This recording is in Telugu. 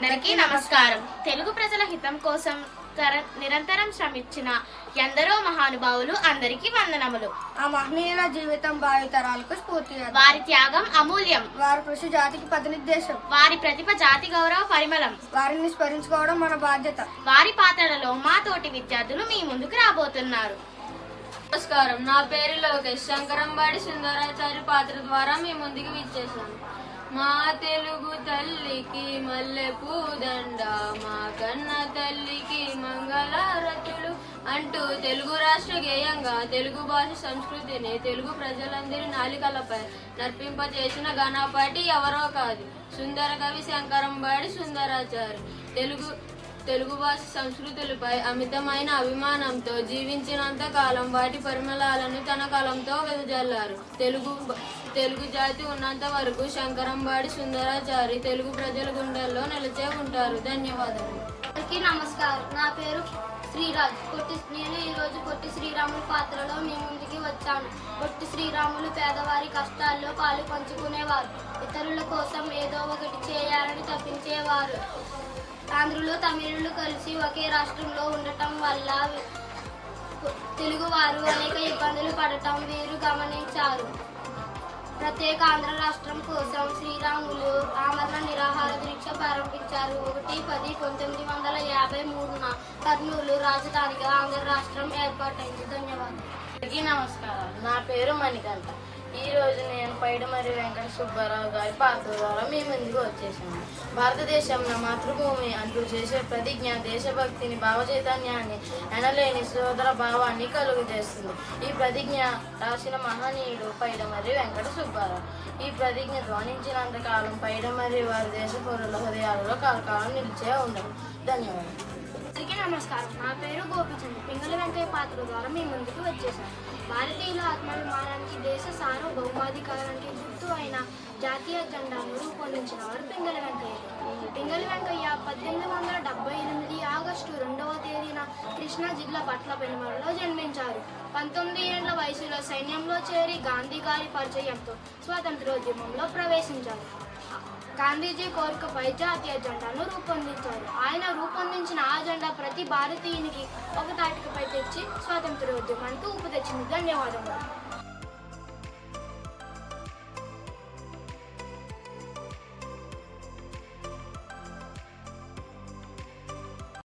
అందరికీ నమస్కారం. తెలుగు ప్రజల హితం కోసం నిరంతరం శ్రమించిన ఎందరో మహానుభావులు అందరికీ వందనములు. ఆ మహనీయుల జీవితం భావితరాలకు స్ఫూర్తి. వారి త్యాగం అమూల్యం. వారి కృషి జాతికి పదనిర్దేశం. వారి ప్రతిభ జాతి గౌరవ పరిమళం. వారిని స్మరించుకోవడం మన బాధ్యత. వారి పాత్రలలో మా తోటి విద్యార్థులు మీ ముందుకు రాబోతున్నారు. నమస్కారం, నా పేరు లోకేష్. శంకరంబాడి సుందరాచారి పాత్ర ద్వారా మీ ముందుకు విచ్చేశాను. మా తెలుగు తల్లికి మల్లె పూదండ, మా కన్న తల్లికి మంగళారతులు అంటూ తెలుగు రాష్ట్ర గేయంగా తెలుగు భాష సంస్కృతిని తెలుగు ప్రజలందరి నాలికలపై నర్పింపచేసిన ఘనపాటి ఎవరో కాదు, సుందర కవి శంకరంబాడి సుందరాచారి. తెలుగు భాష సంస్కృతులపై అమితమైన అభిమానంతో జీవించినంత కాలం వాటి పరిమళాలను తన కలంతో వెదజల్లారు. తెలుగు జాతి ఉన్నంత వరకు శంకరంబాడి సుందరాచారి తెలుగు ప్రజల గుండెల్లో నిలిచే ఉంటారు. ధన్యవాదాలు. అందరికీ నమస్కారం. నా పేరు శ్రీరాజ్. నేను ఈరోజు పొట్టి శ్రీరాములు పాత్రలో మీ ముందుకి వచ్చాను. పొట్టి శ్రీరాములు పేదవారి కష్టాల్లో పాలు పంచుకునేవారు. ఇతరుల కోసం ఏదో ఒకటి చేయాలని తప్పించేవారు. ఆంధ్రులు తమిళులు కలిసి ఒకే రాష్ట్రంలో ఉండటం వల్ల తెలుగువారు అనేక ఇబ్బందులు పడటం వీరు గమనించారు. ప్రత్యేక ఆంధ్ర రాష్ట్రం కోసం శ్రీరాములు ఆమరణ నిరాహార దీక్ష ప్రారంభించారు. 1/10/1953న కర్నూలు రాజధానిగా ఆంధ్ర రాష్ట్రం ఏర్పాటైంది. ధన్యవాదాలు. అందరికీ నమస్కారం. నా పేరు మణికంఠ. ఈరోజు నేను పైడిమర్రి వెంకట సుబ్బారావు గారి పాత్ర ద్వారా మీ ముందుకు వచ్చేసాను. భారతదేశం నా మాతృభూమి అంటూ చేసే ప్రతిజ్ఞ దేశభక్తిని, భావచైతన్యాన్ని, ఎనలేని సోదర భావాన్ని కలుగు చేస్తుంది. ఈ ప్రతిజ్ఞ రాసిన మహనీయుడు పైడిమర్రి వెంకట సుబ్బారావు. ఈ ప్రతిజ్ఞ ధ్వనించినంత కాలం పైడిమర్రి వారి దేశ పౌరుల హృదయాలలో కలకాలం నిలిచే ఉండదు. ధన్యవాదాలు. అందరికీ నమస్కారం. నా పేరు గోపిచంద్. పింగళి వెంకయ్య పాత్ర ద్వారా మీ ముందుకు వచ్చేసాను. భారతీయుల ఆత్మాభిమానానికి, దేశ సార్వభౌమాధికారానికి గుర్తు అయిన జాతీయ జెండాను రూపొందించిన వారు పింగళి వెంకయ్య. పింగళి వెంకయ్య 1878 ఆగస్టు 2వ తేదీన కృష్ణా జిల్లా పట్ల పెనుమలలో జన్మించారు. 19 ఏళ్ల వయసులో సైన్యంలో చేరి గాంధీ గారి పరిచయంతో స్వాతంత్రోద్యమంలో ప్రవేశించారు. గాంధీజీ కోరికపై జాతీయ జెండాను రూపొందించారు. ఆయన రూపొందించిన ఆ జెండా ప్రతి భారతీయునికి ఒక తాటికపై తెచ్చి స్వాతంత్రోద్యమానికి ఊపు తెచ్చింది. ధన్యవాదములు.